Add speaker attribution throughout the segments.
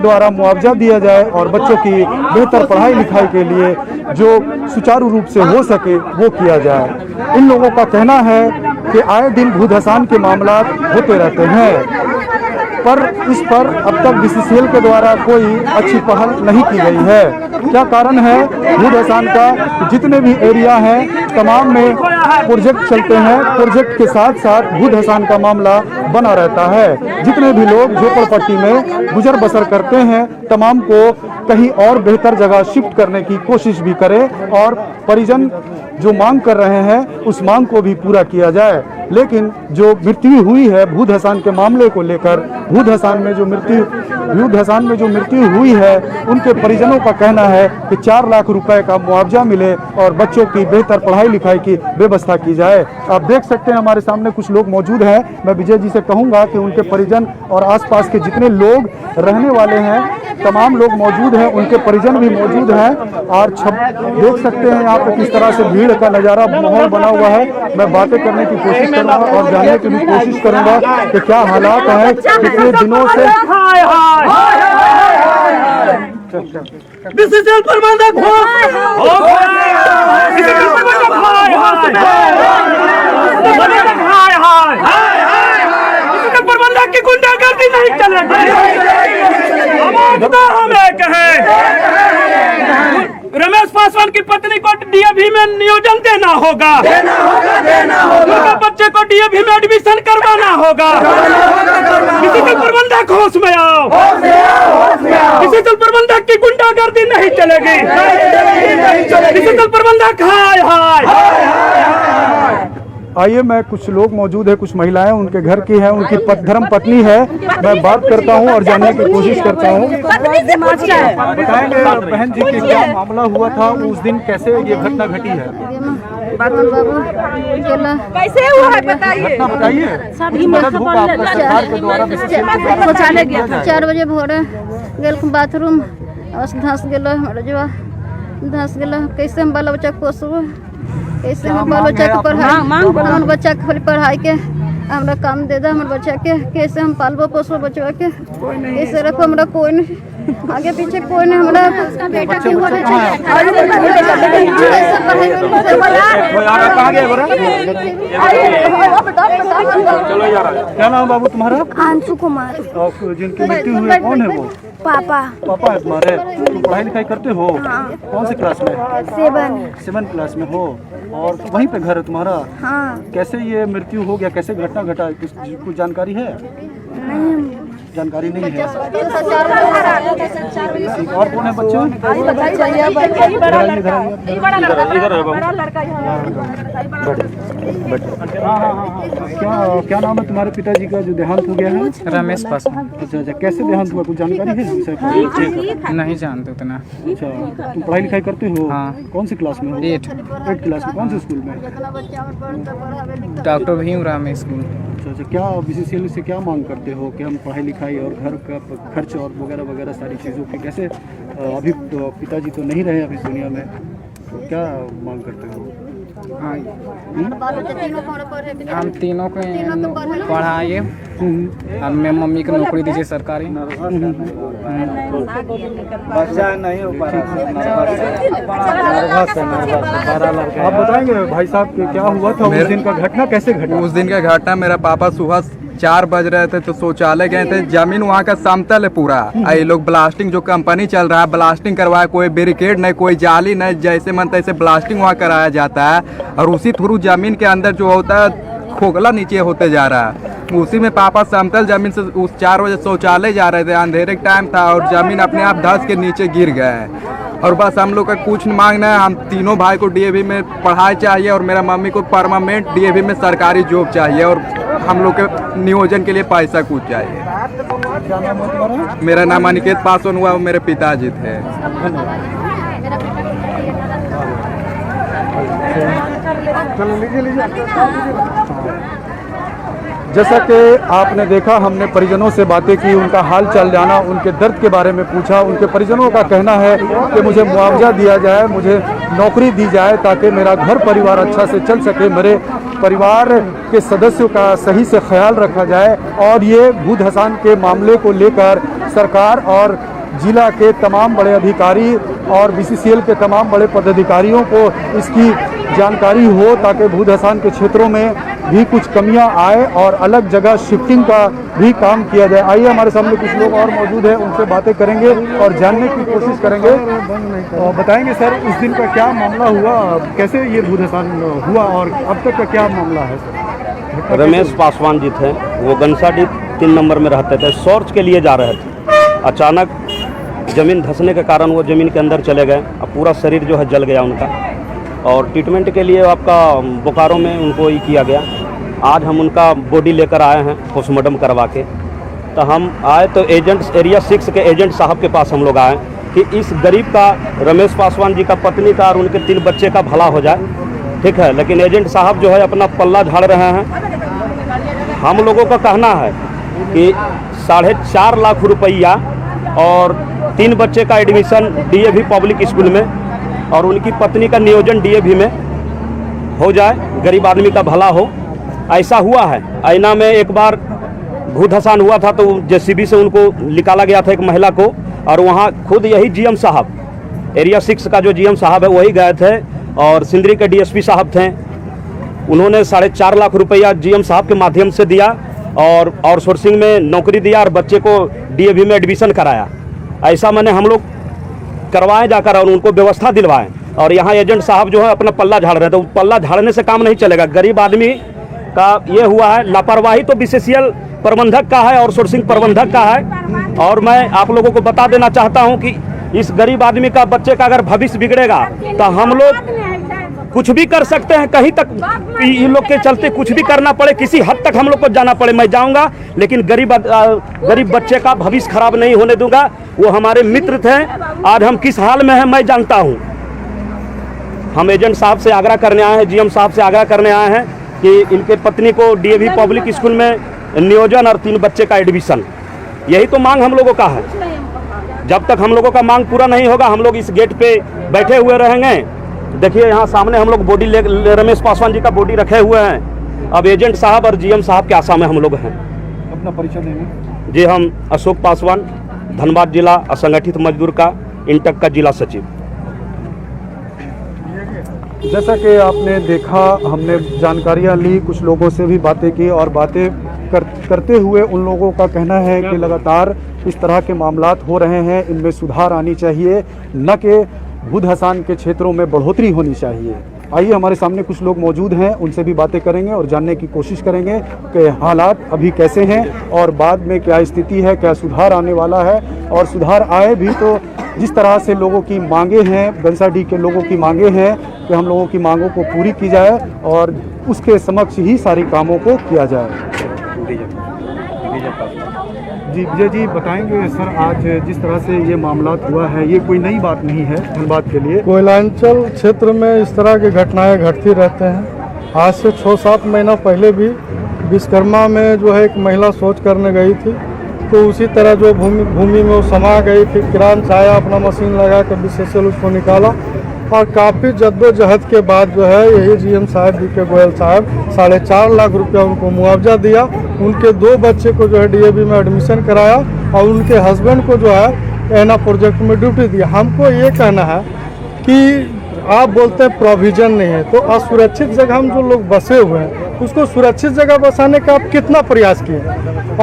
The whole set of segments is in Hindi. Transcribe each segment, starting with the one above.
Speaker 1: द्वारा मुआवजा दिया जाए और बच्चों की बेहतर पढ़ाई लिखाई के लिए जो सुचारू रूप से हो सके वो किया जाए। इन लोगों का कहना है कि आए दिन भूधसान के मामला होते रहते हैं, पर इस पर अब तक बीसीसीएल के द्वारा कोई अच्छी पहल नहीं की गई है। क्या कारण है? भूधसान का जितने भी एरिया हैं तमाम में प्रोजेक्ट चलते हैं, प्रोजेक्ट के साथ साथ भूधसान का मामला बना रहता है। जितने भी लोग झोपड़पट्टी में गुजर बसर करते हैं तमाम को कहीं और बेहतर जगह शिफ्ट करने की कोशिश भी करें और परिजन जो मांग कर रहे हैं उस मांग को भी पूरा किया जाए। लेकिन जो मृत्यु हुई है भूधसान के मामले को लेकर, भूधसान में जो मृत्यु हुई है उनके परिजनों का कहना है कि 4 लाख रुपए का मुआवजा मिले और बच्चों की बेहतर पढ़ाई लिखाई की व्यवस्था की जाए। आप देख सकते हैं हमारे सामने कुछ लोग मौजूद हैं। मैं विजय जी से कहूंगा कि उनके परिजन और आसपास के जितने लोग रहने वाले हैं तमाम लोग मौजूद हैं, उनके परिजन भी मौजूद हैं और देख सकते हैं यहाँ पे किस तरह से भीड़ का नज़ारा माहौल बना हुआ है। मैं बातें करने की कोशिश करूँगा और जानने की भी कोशिश करूँगा कि क्या हालात हैं कितने दिनों से।
Speaker 2: बीसीसीएल प्रबंधक प्रबंधक की गुंडागर्दी नहीं चलेगी। हम एक हैं, रमेश पासवान की पत्नी को डीएवी में नियोजन देना होगा, उनके बच्चे को डीएवी में एडमिशन करवाना होगा। बीसीसीएल प्रबंधक होश में आओ, बीसीसीएल प्रबंधक की गुंडागर्दी नहीं चलेगी। बीसीसीएल प्रबंधक हाय हाय।
Speaker 1: आइए, मैं कुछ लोग मौजूद है, कुछ महिलाएं उनके घर की हैं, उनकी धर्म पत्नी है। मैं बात करता हूं और जानने की कोशिश करता हूं। बताएंगे बहन जी कि क्या मामला हुआ था उस दिन, कैसे ये घटना घटी है?
Speaker 3: कैसे हुआ है बताइए।
Speaker 1: घटना बताइए। मदद होगा आपका सरकार के द्वारा।
Speaker 4: 4 बजे भोरे गेल बाथरूम धंस गेल कैसे हम बाल बच्चा पोसबो, कैसे हम बाल बच्चा के पढ़ाई, बच्चा के पढ़ाई के हमरा काम दे दे, हमारे बच्चा के कैसे हम पालबो पोसबो बच्चा के, कैसे रखो, हमरा कोई नहीं आगे पीछे कोई नहीं, हमरा बेटा की हो रही है।
Speaker 1: क्या नाम बाबू तुम्हारा?
Speaker 4: अंशु कुमार।
Speaker 1: जिनकी मृत्यु हुई है कौन है वो?
Speaker 4: पापा।
Speaker 1: पापा है तुम्हारे? तुम पढ़ाई लिखाई करते हो? कौन से क्लास में?
Speaker 4: 7
Speaker 1: क्लास में हो और वहीं पे घर है तुम्हारा?
Speaker 4: हाँ।
Speaker 1: कैसे ये मृत्यु हो गया, कैसे घटना घटा, कुछ जानकारी है? जानकारी नहीं है। और कौन है बच्चों? क्या नाम है तुम्हारे पिताजी का जो देहांत हो गया है?
Speaker 5: रमेश पासवान।
Speaker 1: अच्छा, कैसे देहांत हुआ, कुछ जानकारी है?
Speaker 5: नहीं जानते उतना।
Speaker 1: अच्छा, तुम पढ़ाई लिखाई करते हो?
Speaker 5: हाँ।
Speaker 1: कौन सी क्लास में हो? 8 क्लास में। कौन से स्कूल में?
Speaker 5: डॉक्टर भीमराव में स्कूल।
Speaker 1: अच्छा, क्या बीसीसीएल से क्या मांग करते हो कि हम पढ़ाई लिखाई और घर का खर्च और वगैरह वगैरह सारी चीज़ों की कैसे, अभी तो पिताजी तो नहीं रहे अभी दुनिया में, तो क्या मांग करते हो?
Speaker 5: हम तीनों को पढ़ाइए और मैं मम्मी को नौकरी दीजिए सरकारी।
Speaker 1: बच्चा नहीं हो पा रहा। आप बताएंगे भाई साहब कि क्या हुआ था उस दिन का घटना, कैसे घटा?
Speaker 6: उस दिन का घटना, मेरा पापा सुबह 4 बज रहे थे तो शौचालय गए थे। जमीन वहाँ का समतल है पूरा, ये लोग ब्लास्टिंग जो कंपनी चल रहा है ब्लास्टिंग करवाया, कोई बैरिकेड नहीं, कोई जाली नहीं, जैसे मन तैसे ब्लास्टिंग वहाँ कराया जाता है और उसी थ्रू जमीन के अंदर जो होता है खोखला नीचे होते जा रहा है। उसी में पापा समतल जमीन से उस 4 बजे शौचालय जा रहे थे, अंधेरे का टाइम था और जमीन अपने आप धंस के नीचे गिर गए। और बस हम लोग का कुछ मांगना है, हम तीनों भाई को डीएवी में पढ़ाई चाहिए और मेरा मम्मी को परमानेंट डीएवी में सरकारी जॉब चाहिए और हम लोग के नियोजन के लिए पैसा कुछ चाहिए।
Speaker 1: क्या नाम है तुम्हारा?
Speaker 6: मेरा नाम अनिकेत पासवान हुआ, मेरे पिताजी थे।
Speaker 1: चलो लीजिए। जैसा कि आपने देखा, हमने परिजनों से बातें की, उनका हाल चाल जाना, उनके दर्द के बारे में पूछा। उनके परिजनों का कहना है कि मुझे मुआवजा दिया जाए, मुझे नौकरी दी जाए ताकि मेरा घर परिवार अच्छा से चल सके, मेरे परिवार के सदस्यों का सही से ख्याल रखा जाए। और ये भूत हसान के मामले को लेकर सरकार और जिला के तमाम बड़े अधिकारी और BCCL के तमाम बड़े पदाधिकारियों को इसकी जानकारी हो ताकि भूत हसान के क्षेत्रों में भी कुछ कमियां आए और अलग जगह शिफ्टिंग का भी काम किया जाए। आइए, हमारे सामने कुछ लोग और मौजूद हैं, उनसे बातें करेंगे और जानने की कोशिश करेंगे। बताएंगे सर, उस दिन का क्या मामला हुआ, कैसे ये भूत हसान हुआ और अब तक का क्या मामला है सर?
Speaker 7: रमेश पासवान जी थे, वो गनसाडी 3 नंबर में रहते थे, शौच के लिए जा रहे थे। अचानक ज़मीन धंसने के कारण वो ज़मीन के अंदर चले गए। अब पूरा शरीर जो है जल गया उनका, और ट्रीटमेंट के लिए आपका बोकारो में उनको ही किया गया। आज हम उनका बॉडी लेकर आए हैं पोस्टमार्टम करवा के। तो हम आए तो एजेंट एरिया 6 के एजेंट साहब के पास हम लोग आए कि इस गरीब का, रमेश पासवान जी का पत्नी का और उनके 3 बच्चे का भला हो जाए, ठीक है। लेकिन एजेंट साहब जो है अपना पल्ला झाड़ रहे हैं। हम लोगों का कहना है कि 4.5 लाख रुपया और 3 बच्चे का एडमिशन DAV पब्लिक स्कूल में और उनकी पत्नी का नियोजन DAV में हो जाए, गरीब आदमी का भला हो। ऐसा हुआ है। आईना में एक बार भूत हसान हुआ था तो JCB से उनको निकाला गया था एक महिला को, और वहाँ खुद यही GM साहब, एरिया 6 का जो GM साहब है वही गए थे, और सिंदरी के DSP साहब थे। उन्होंने 4.5 लाख रुपया GM साहब के माध्यम से दिया और आउटसोर्सिंग में नौकरी दिया और बच्चे को DAV में एडमिशन कराया। ऐसा मैंने हम लोग करवाएं जाकर और उनको व्यवस्था दिलवाएं। और यहाँ एजेंट साहब जो है अपना पल्ला झाड़ रहे हैं, तो पल्ला झाड़ने से काम नहीं चलेगा। गरीब आदमी का ये हुआ है, लापरवाही तो BCCL प्रबंधक का है और सोर्सिंग प्रबंधक का है। और मैं आप लोगों को बता देना चाहता हूँ कि इस गरीब आदमी का, बच्चे का अगर भविष्य बिगड़ेगा तो हम लोग कुछ भी कर सकते हैं, कहीं तक इन लोग के चलते कुछ भी करना पड़े, किसी हद तक हम लोग को जाना पड़े, मैं जाऊंगा। लेकिन गरीब बच्चे का भविष्य खराब नहीं होने दूंगा। वो हमारे मित्र थे, आज हम किस हाल में हैं मैं जानता हूं। हम एजेंट साहब से आग्रह करने आए हैं, GM साहब से आग्रह करने आए हैं कि इनके पत्नी को DAV पब्लिक स्कूल में नियोजन और 3 बच्चे का एडमिशन, यही तो मांग हम लोगों का है। जब तक हम लोगों का मांग पूरा नहीं होगा हम लोग इस गेट पे बैठे हुए रहेंगे। देखिए यहाँ सामने हम लोग बॉडी रमेश पासवान जी का बॉडी रखे हुए हैं। अब एजेंट साहब और GM साहब के आशा में हम लोग हैं।
Speaker 1: अपना परिचय देंगे।
Speaker 7: जी, हम अशोक पासवान, धनबाद जिला असंगठित मजदूर का इंटक का जिला सचिव।
Speaker 1: जैसा कि आपने देखा, हमने जानकारियां ली, कुछ लोगों से भी बातें की और बातें करते हुए उन लोगों का कहना है कि लगातार इस तरह के मामलात हो रहे हैं, इनमें सुधार आनी चाहिए, न कि भूत हसान के क्षेत्रों में बढ़ोतरी होनी चाहिए। आइए, हमारे सामने कुछ लोग मौजूद हैं, उनसे भी बातें करेंगे और जानने की कोशिश करेंगे कि हालात अभी कैसे हैं और बाद में क्या स्थिति है, क्या सुधार आने वाला है। और सुधार आए भी तो जिस तरह से लोगों की मांगे हैं, गनसाडी के लोगों की मांगे हैं कि हम लोगों की मांगों को पूरी की जाए और उसके समक्ष ही सारी कामों को किया जाए। जी विजय जी, बताएंगे सर, आज जिस तरह से ये मामला हुआ है ये कोई नई बात नहीं है धनबाद के लिए।
Speaker 8: कोयलांचल क्षेत्र में इस तरह की घटनाएं घटती रहते हैं। आज से 6-7 महीना पहले भी विश्वकर्मा में जो है एक महिला शौच करने गई थी, तो उसी तरह जो भूमि में वो समा गई, फिर किरान से आया, अपना मशीन लगा कर BCCL उसको निकाला और काफ़ी जद्दोजहद के बाद जो है यही GM साहब DK गोयल साहब 4.5 लाख रुपया उनको मुआवजा दिया। उनके 2 बच्चे को जो है DAV में एडमिशन कराया और उनके हस्बैंड को जो है एना प्रोजेक्ट में ड्यूटी दिया। हमको ये कहना है कि आप बोलते हैं प्रोविज़न नहीं है, तो असुरक्षित जगह हम जो लोग बसे हुए हैं उसको सुरक्षित जगह बसाने का आप कितना प्रयास किए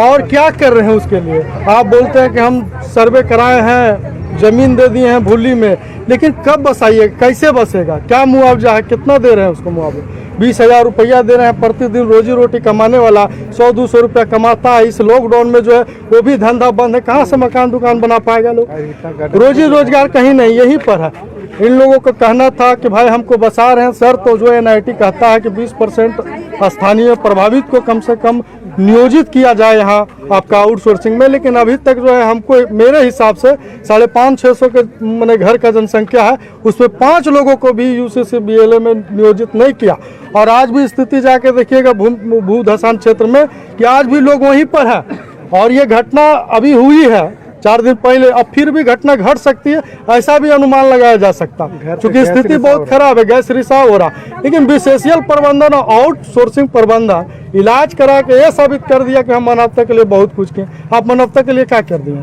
Speaker 8: और क्या कर रहे हैं उसके लिए। आप बोलते हैं कि हम सर्वे कराए हैं, ज़मीन दे दिए हैं भूली में, लेकिन कब बसाइए, कैसे बसेगा, क्या मुआवजा है, कितना दे रहे हैं उसको मुआवजा? 20,000 रुपया दे रहे हैं। प्रतिदिन रोजी रोटी कमाने वाला 100-200 रुपया कमाता है। इस लॉकडाउन में जो है वो भी धंधा बंद है, कहाँ से मकान दुकान बना पाएगा लोग? रोजी रोजगार कहीं नहीं, यहीं पर है। इन लोगों को कहना था कि भाई हमको बसा रहे हैं सर, तो जो NIT कहता है कि 20% स्थानीय प्रभावित को कम से कम नियोजित किया जाए यहाँ आपका आउटसोर्सिंग में। लेकिन अभी तक जो है हमको मेरे हिसाब से 550-600 के मैंने घर का जनसंख्या है, उसमें 5 लोगों को भी यूसीसी बीएलए में नियोजित नहीं किया। और आज भी स्थिति जाके देखिएगा भू धसान क्षेत्र में कि आज भी लोग वहीं पर है। और ये घटना अभी हुई है 4 दिन पहले, अब फिर भी घटना घट सकती है, ऐसा भी अनुमान लगाया जा सकता, क्योंकि स्थिति बहुत खराब है, गैस रिसाव हो रहा। लेकिन विशेषीय प्रबंधन और आउटसोर्सिंग प्रबंधन इलाज करा के ये साबित कर दिया कि हम मानवता के लिए बहुत कुछ किए। आप मानवता के लिए क्या कर दिए?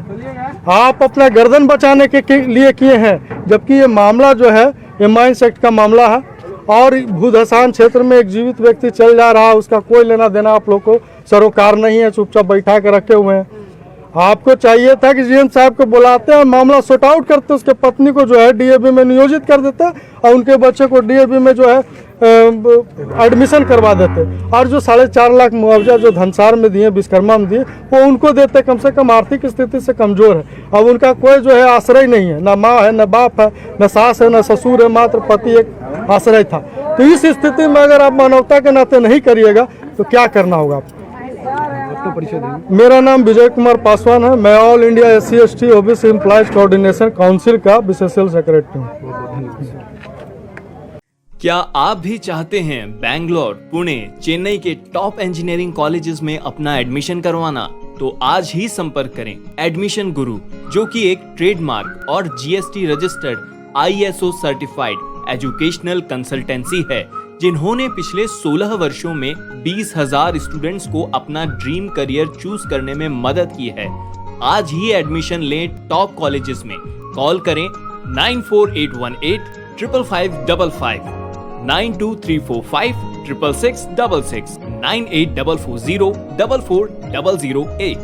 Speaker 8: आप अपना गर्दन बचाने के लिए किए हैं, जबकि ये मामला जो है ये माइंस एक्ट का मामला है। और भू धसान क्षेत्र में एक जीवित व्यक्ति चल जा रहा है, उसका कोई लेना देना आप लोग को सरोकार नहीं है, चुपचाप बैठा के रखे हुए हैं। आपको चाहिए था कि जीएम साहब को बुलाते हैं, मामला सॉर्ट आउट करते, उसके पत्नी को जो है डीएबी में नियोजित कर देते और उनके बच्चे को डीएबी में जो है एडमिशन करवा देते। और जो 4.5 लाख मुआवजा जो धनसार में दिए, विश्वकर्मा में दिए, वो उनको देते। कम से कम आर्थिक स्थिति से कमजोर है, अब उनका कोई जो है आश्रय नहीं है, ना माँ है, ना बाप है, ना सास है, ना ससुर है, मात्र पति एक आश्रय था। तो इस स्थिति में अगर आप मानवता के नाते नहीं करिएगा तो क्या करना होगा आपको? मेरा नाम विजय कुमार पासवान है, मैं all India SC/ST OBC employees coordination council का विशेषज्ञ सेक्रेटरी हूँ।
Speaker 9: क्या आप भी चाहते हैं बैंगलोर, पुणे, चेन्नई के टॉप इंजीनियरिंग कॉलेजेस में अपना एडमिशन करवाना? तो आज ही संपर्क करें एडमिशन गुरु, जो कि एक ट्रेडमार्क और GST registered ISO certified educational consultancy है, जिन्होंने पिछले 16 वर्षों में 20,000 स्टूडेंट्स को अपना ड्रीम करियर चूज करने में मदद की है। आज ही एडमिशन लें टॉप कॉलेजेस में। कॉल करें 9481855555, 9234566666, 9844044008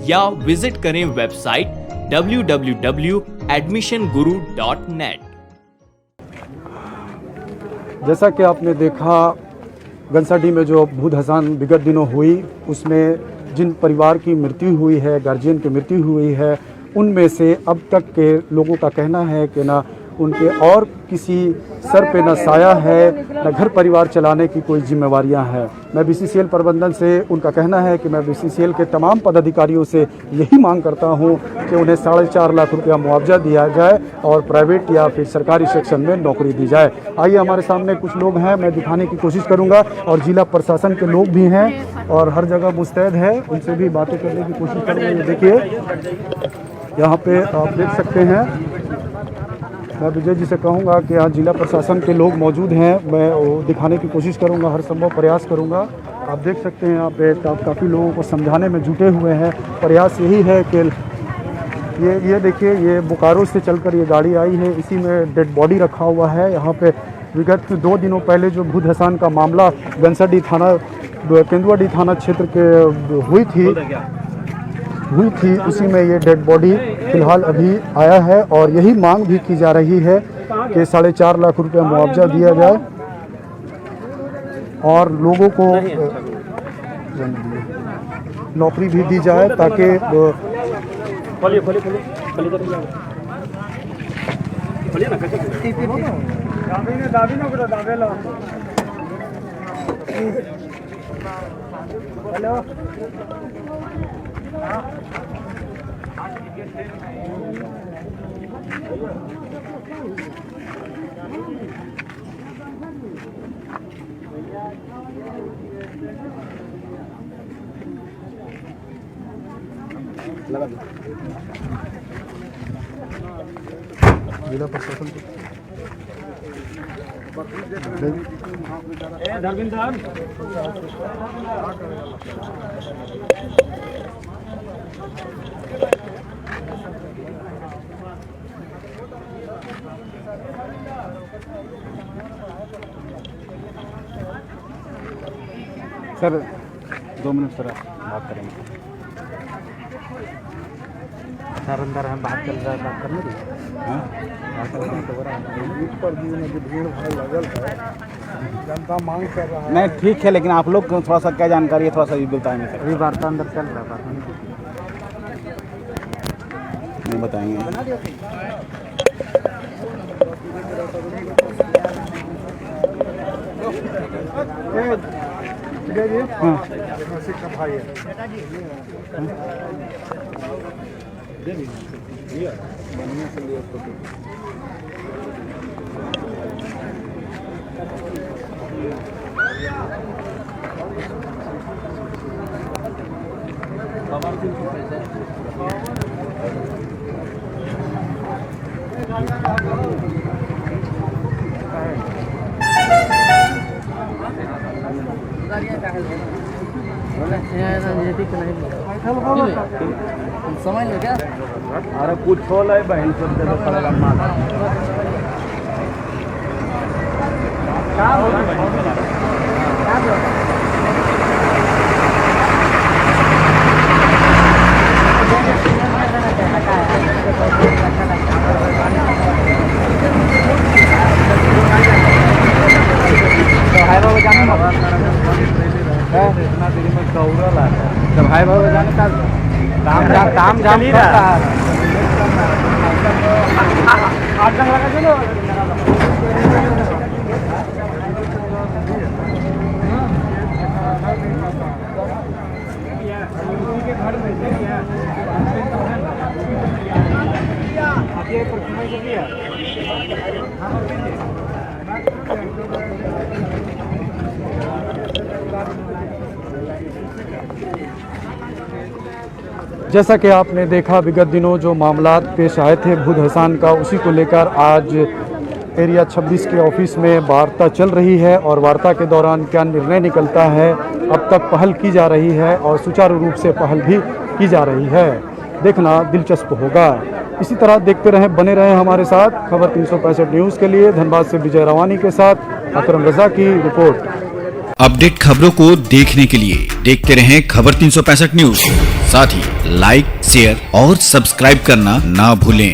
Speaker 9: या विजिट करें वेबसाइट www.admissionguru.net।
Speaker 1: जैसा कि आपने देखा गनसाडी में जो भू धसान विगत दिनों हुई, उसमें जिन परिवार की मृत्यु हुई है, गार्जियन की मृत्यु हुई है, उनमें से अब तक के लोगों का कहना है कि ना उनके और किसी सर पे न साया है, न घर परिवार चलाने की कोई जिम्मेवारियां हैं। मैं BCCL प्रबंधन से उनका कहना है कि मैं BCCL के तमाम पदाधिकारियों से यही मांग करता हूं कि उन्हें 4.5 लाख रुपया मुआवजा दिया जाए और प्राइवेट या फिर सरकारी सेक्शन में नौकरी दी जाए। आइए, हमारे सामने कुछ लोग हैं, मैं दिखाने की कोशिश करूँगा, और जिला प्रशासन के लोग भी हैं और हर जगह मुस्तैद है, उनसे भी बातें करने की कोशिश करूँगा। ये देखिए, यहाँ पे आप देख सकते हैं, मैं विजय जी से कहूँगा कि यहाँ जिला प्रशासन के लोग मौजूद हैं, मैं वो दिखाने की कोशिश करूँगा, हर संभव प्रयास करूँगा। आप देख सकते हैं यहाँ पे काफ़ी लोगों को समझाने में जुटे हुए हैं। प्रयास यही है कि ये देखिए, ये बोकारो से चलकर ये गाड़ी आई है, इसी में डेड बॉडी रखा हुआ है। यहाँ पे विगत 2 दिनों पहले जो भू धसान का मामला गनसाडी थाना, केंदुआडी थाना क्षेत्र के हुई थी, उसी में ये डेड बॉडी फिलहाल अभी आया है। और यही मांग भी की जा रही है कि 4.5 लाख रुपया मुआवजा दिया जाए और लोगों को नौकरी भी दी जाए, ताकि जिला प्रशासन
Speaker 10: सर 2 मिनट सर बात करेंगे। सर अंदर हम बात कर रहे हैं, बात करने दीजिए। हाँ,
Speaker 8: भीड़ भाड़ लगल है, जनता मांग कर रहा है।
Speaker 10: नहीं ठीक है, लेकिन आप लोग थोड़ा सा क्या जानकारी है, थोड़ा सा बताएंगे सर।
Speaker 8: अभी वार्ता अंदर चल रहा है,
Speaker 10: नहीं बताएंगे।
Speaker 5: समझ लो क्या?
Speaker 7: अरे कुछ हो ले बहन सब दे पड़ेगा मार
Speaker 5: भाई बाबा जाने का काम जाम करता है।
Speaker 1: जैसा कि आपने देखा विगत दिनों जो मामलात पेश आए थे भूत हसान का, उसी को लेकर आज एरिया 26 के ऑफिस में वार्ता चल रही है और वार्ता के दौरान क्या निर्णय निकलता है, अब तक पहल की जा रही है और सुचारू रूप से पहल भी की जा रही है। देखना दिलचस्प होगा। इसी तरह देखते रहें, बने रहें हमारे साथ। खबर 365 न्यूज़ के लिए धनबाद से विजय रवानी के साथ अकरम रजा की रिपोर्ट।
Speaker 11: अपडेट खबरों को देखने के लिए देखते रहें खबर 365 न्यूज़। साथ ही लाइक, शेयर और सब्सक्राइब करना ना भूलें।